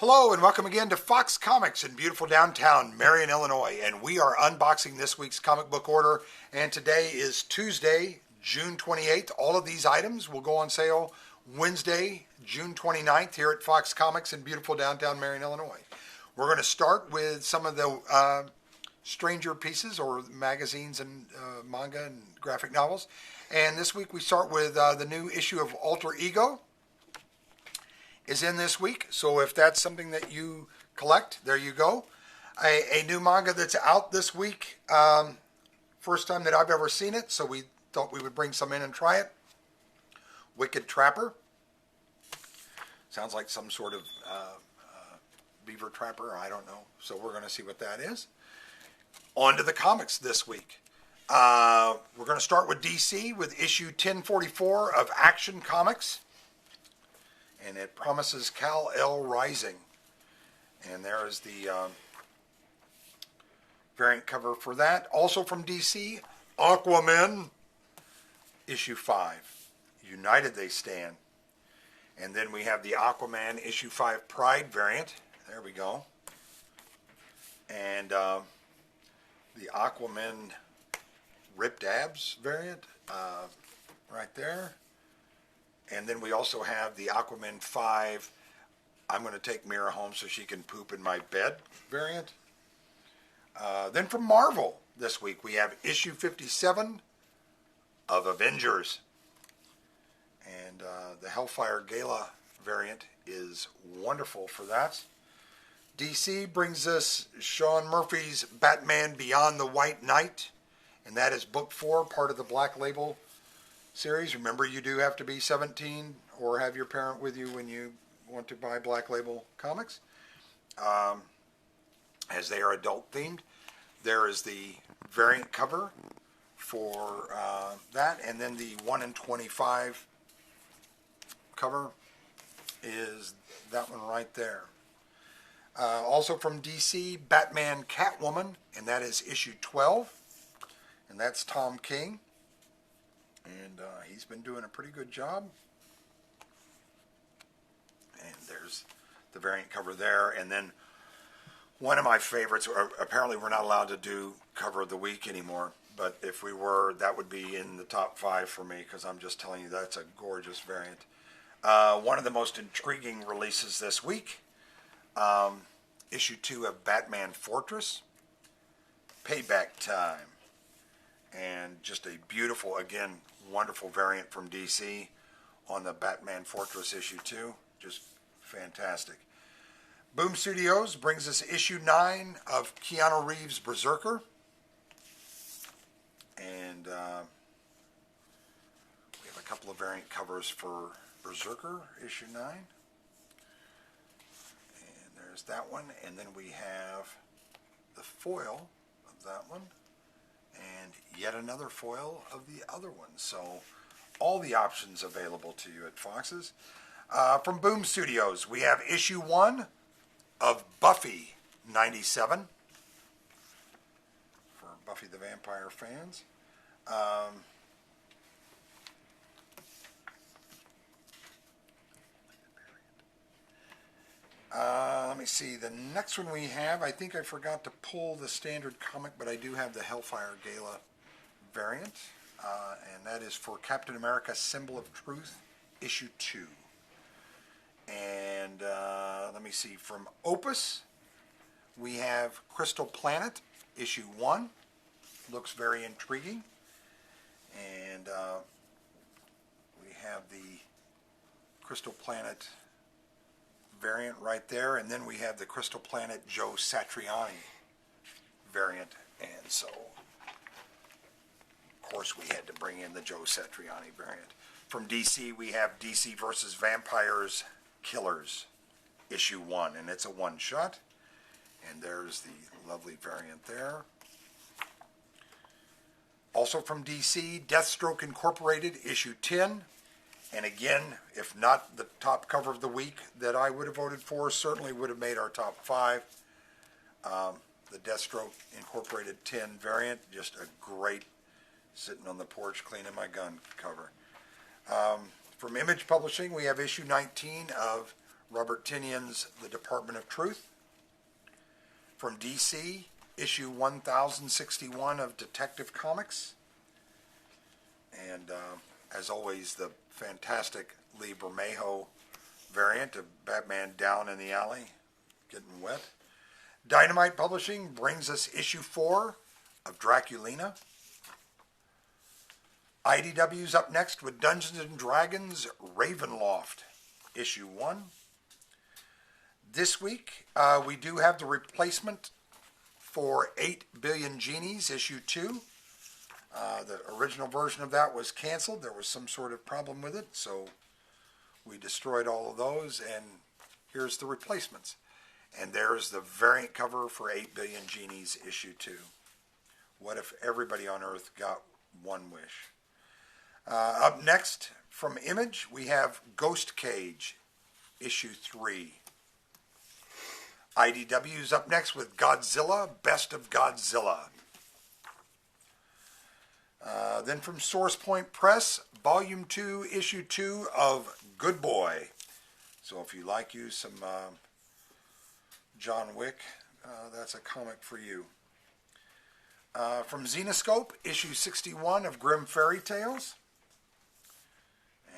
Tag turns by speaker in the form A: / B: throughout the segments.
A: Hello and welcome again to Fox Comics in beautiful downtown Marion, Illinois. And we are unboxing this week's comic book order. And today is Tuesday, June 28th. All of these items will go on sale Wednesday, June 29th here at Fox Comics in beautiful downtown Marion, Illinois. We're going to start with some of the stranger pieces or magazines and manga and graphic novels. And this week we start with the new issue of Alter Ego. Is in this week, so if that's something that you collect, there you go. A new manga that's out this week, first time that I've ever seen it, so we thought we would bring some in and try it. Wicked Trapper. Sounds like some sort of beaver trapper, I don't know. So we're going to see what that is. On to the comics this week. We're going to start with DC with issue 1044 of Action Comics. And it promises Kal-El Rising. And there is the variant cover for that. Also from DC, Aquaman, issue 5. United They Stand. And then we have the Aquaman issue 5 Pride variant. There we go. And the Aquaman Ripped Abs variant right there. And then we also have the Aquaman 5, I'm going to take Mira home so she can poop in my bed variant. Then from Marvel this week, we have issue 57 of Avengers. And the Hellfire Gala variant is wonderful for that. DC brings us Sean Murphy's Batman Beyond the White Knight. And that is book 4, part of the Black Label series. Remember, you do have to be 17 or have your parent with you when you want to buy Black Label comics, as they are adult themed. There is the variant cover for that, and then the 1 in 25 cover is that one right there. Also from DC, Batman Catwoman, and that is issue 12, and that's Tom King. And he's been doing a pretty good job. And there's the variant cover there. And then one of my favorites, apparently we're not allowed to do cover of the week anymore, but if we were, that would be in the top 5 for me, because I'm just telling you that's a gorgeous variant. One of the most intriguing releases this week, issue 2 of Batman Fortress, Payback Time. And just a beautiful, again, wonderful variant from DC on the Batman Fortress issue 2. Just fantastic. Boom Studios brings us issue 9 of Keanu Reeves' Berserker. And we have a couple of variant covers for Berserker, issue 9. And there's that one. And then we have the foil of that one. And yet another foil of the other one. So all the options available to you at Fox's. From Boom Studios, we have issue 1 of Buffy 97 for Buffy the Vampire fans. Let me see, the next one we have, I think I forgot to pull the standard comic, but I do have the Hellfire Gala variant, and that is for Captain America Symbol of Truth, issue 2. And let me see, from Opus, we have Crystal Planet, issue 1. Looks very intriguing. And we have the Crystal Planet variant right there, and then we have the Crystal Planet Joe Satriani variant, and so of course we had to bring in the Joe Satriani variant. From DC, we have DC versus Vampires Killers issue 1, and it's a one-shot, and there's the lovely variant there. Also from DC, Deathstroke Incorporated issue 10. And again, if not the top cover of the week that I would have voted for, certainly would have made our top 5. The Deathstroke Incorporated 10 variant, just a great sitting on the porch cleaning my gun cover. From Image Publishing, we have issue 19 of Robert Tinian's The Department of Truth. From DC, issue 1061 of Detective Comics. And as always, the fantastic Lee Bermejo variant of Batman Down in the Alley, getting wet. Dynamite Publishing brings us issue 4 of Draculina. IDW's up next with Dungeons & Dragons Ravenloft, issue 1. This week, we do have the replacement for 8 Billion Genies, issue 2. The original version of that was canceled. There was some sort of problem with it, so we destroyed all of those, and here's the replacements. And there's the variant cover for 8 Billion Genies, issue 2. What if everybody on Earth got one wish? Up next, from Image, we have Ghost Cage, issue 3. IDW's up next with Godzilla, Best of Godzilla. Then from Source Point Press, Volume 2, Issue 2 of Good Boy. So if you like you some John Wick, that's a comic for you. From Zenoscope, Issue 61 of Grim Fairy Tales.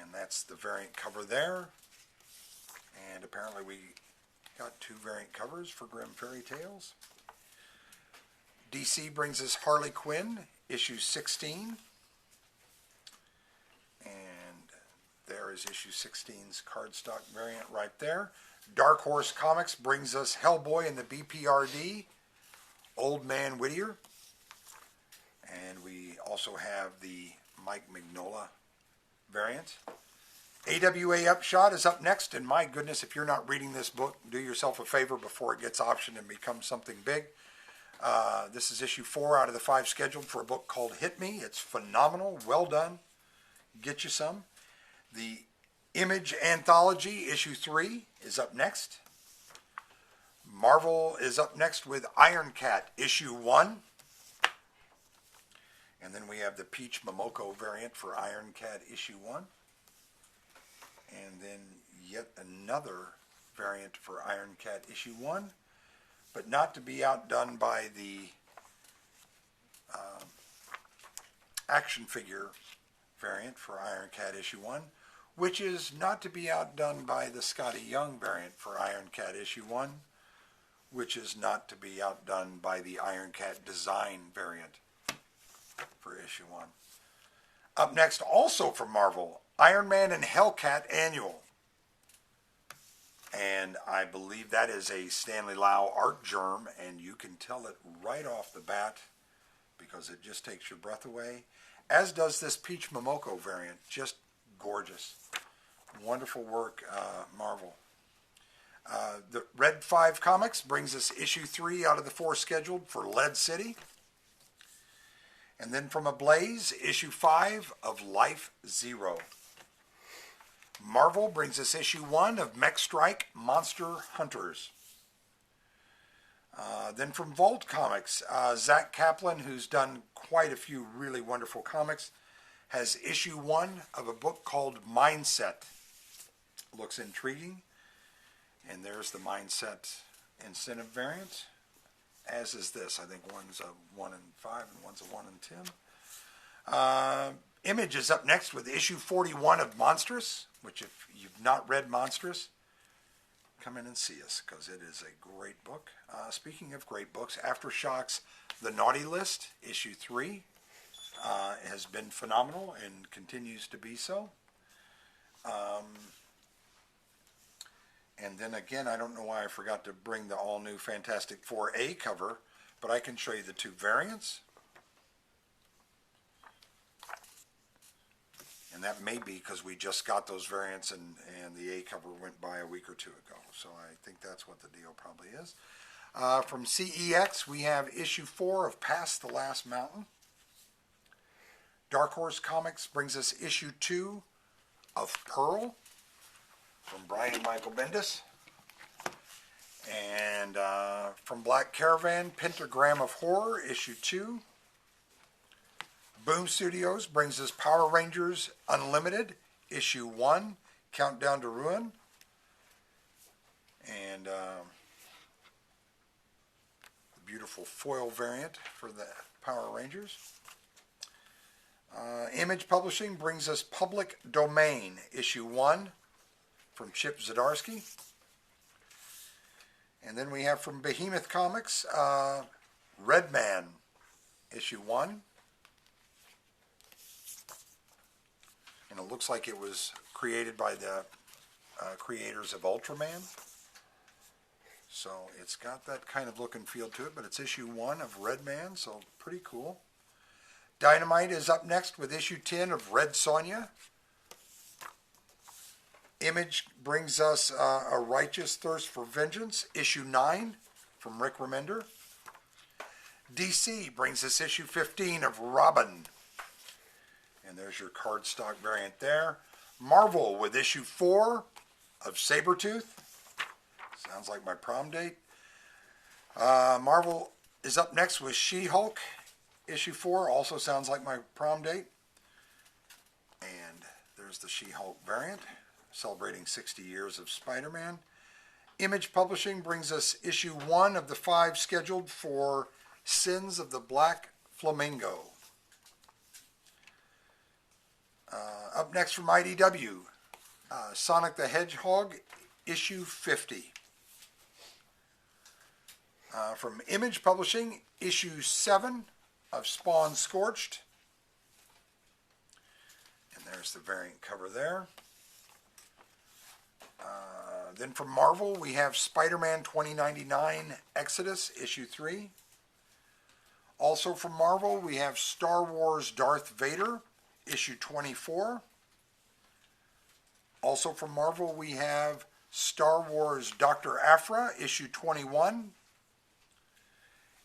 A: And that's the variant cover there. And apparently we got 2 variant covers for Grim Fairy Tales. DC brings us Harley Quinn, issue 16. And there is issue 16's cardstock variant right there. Dark Horse Comics brings us Hellboy and the BPRD, Old Man Whittier. And we also have the Mike Mignola variant. AWA Upshot is up next, and my goodness, if you're not reading this book, do yourself a favor before it gets optioned and becomes something big. This is issue 4 out of the 5 scheduled for a book called Hit Me. It's phenomenal, well done. Get you some. The Image Anthology, issue 3, is up next. Marvel is up next with Iron Cat, issue 1. And then we have the Peach Momoko variant for Iron Cat, issue 1. And then yet another variant for Iron Cat, issue 1. But not to be outdone by the action figure variant for Iron Cat, issue 1. Which is not to be outdone by the Scotty Young variant for Iron Cat, issue 1. Which is not to be outdone by the Iron Cat design variant for issue 1. Up next, also from Marvel, Iron Man and Hellcat Annual. And I believe that is a Stanley Lau art germ, and you can tell it right off the bat because it just takes your breath away. As does this Peach Momoko variant. Just gorgeous. Wonderful work, Marvel. The Red 5 Comics brings us issue 3 out of the 4 scheduled for Lead City. And then from Ablaze, issue 5 of Life Zero. Marvel brings us issue 1 of Mech Strike Monster Hunters. Then from Vault Comics, Zach Kaplan, who's done quite a few really wonderful comics, has issue 1 of a book called Mindset. Looks intriguing. And there's the Mindset incentive variant, as is this. I think one's a 1 in 5 and one's a 1 in 10. Image is up next with issue 41 of Monstrous, which if you've not read Monstrous, come in and see us because it is a great book. Speaking of great books, Aftershocks, The Naughty List, issue 3, has been phenomenal and continues to be so. And then again, I don't know why I forgot to bring the all-new Fantastic Four A cover, but I can show you the 2 variants. And that may be because we just got those variants and the A cover went by a week or 2 ago. So I think that's what the deal probably is. From CEX, we have issue 4 of Past the Last Mountain. Dark Horse Comics brings us issue 2 of Pearl from Brian Michael Bendis. And from Black Caravan, Pentagram of Horror, issue 2. Boom Studios brings us Power Rangers Unlimited, issue 1, Countdown to Ruin. beautiful foil variant for the Power Rangers. Image Publishing brings us Public Domain, issue 1 from Chip Zdarsky. And then we have from Behemoth Comics, Red Man, issue 1. And it looks like it was created by the creators of Ultraman. So it's got that kind of look and feel to it, but it's issue 1 of Red Man, so pretty cool. Dynamite is up next with issue 10 of Red Sonja. Image brings us A Righteous Thirst for Vengeance, issue 9 from Rick Remender. DC brings us issue 15 of Robin. And there's your cardstock variant there. Marvel with issue 4 of Sabretooth. Sounds like my prom date. Marvel is up next with She-Hulk. Issue 4 also sounds like my prom date. And there's the She-Hulk variant, celebrating 60 years of Spider-Man. Image Publishing brings us issue 1 of the 5 scheduled for Sins of the Black Flamingo. Up next from IDW, Sonic the Hedgehog, issue 50. From Image Publishing, issue 7 of Spawn Scorched. And there's the variant cover there. Then from Marvel, we have Spider-Man 2099 Exodus, issue 3. Also from Marvel, we have Star Wars Darth Vader, issue 24. Also from Marvel, we have Star Wars Dr. Aphra, issue 21.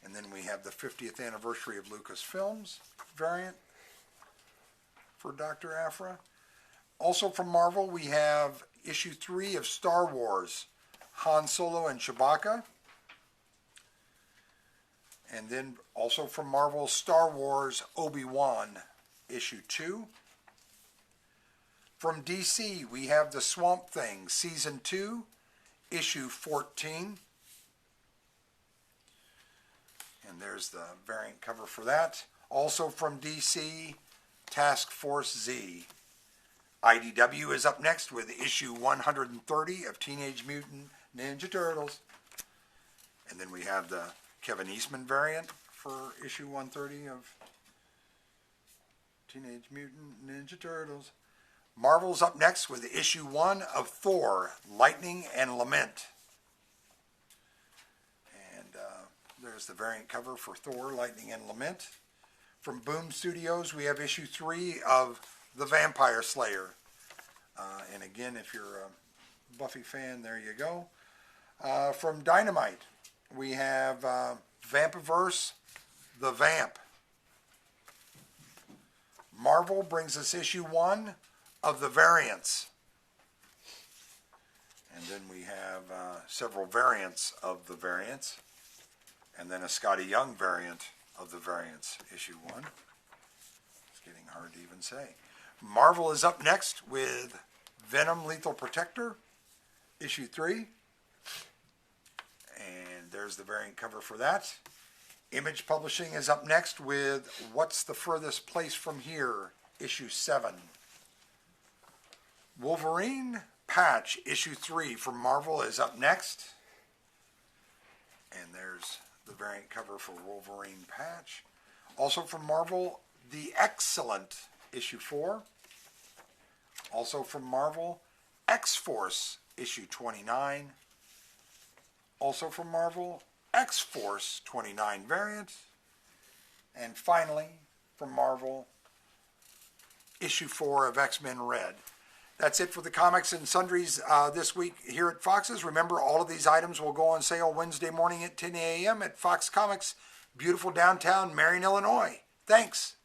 A: And then we have the 50th anniversary of Lucasfilms variant for Dr. Aphra. Also from Marvel, we have issue 3 of Star Wars, Han Solo and Chewbacca. And then also from Marvel, Star Wars Obi-Wan, issue 2. From DC, we have The Swamp Thing, season 2, issue 14. And there's the variant cover for that. Also from DC, Task Force Z. IDW is up next with issue 130 of Teenage Mutant Ninja Turtles. And then we have the Kevin Eastman variant for issue 130 of Teenage Mutant Ninja Turtles. Marvel's up next with issue 1 of Thor, Lightning and Lament. And there's the variant cover for Thor, Lightning and Lament. From Boom Studios, we have issue 3 of The Vampire Slayer. And again, if you're a Buffy fan, there you go. From Dynamite, we have Vampiverse, The Vamp. Marvel brings us issue 1 of The Variants. And then we have several variants of The Variants. And then a Scotty Young variant of The Variants, issue 1. It's getting hard to even say. Marvel is up next with Venom Lethal Protector, issue 3. And there's the variant cover for that. Image Publishing is up next with What's the Furthest Place from Here, issue 7. Wolverine Patch, issue 3 from Marvel is up next. And there's the variant cover for Wolverine Patch. Also from Marvel, The Excellent, issue 4. Also from Marvel, X-Force, issue 29. Also from Marvel, X-Force 29 variant. And finally, from Marvel, issue 4 of X-Men Red. That's it for the comics and sundries this week here at Fox's. Remember, all of these items will go on sale Wednesday morning at 10 a.m. at Fox Comics, beautiful downtown Marion, Illinois. Thanks.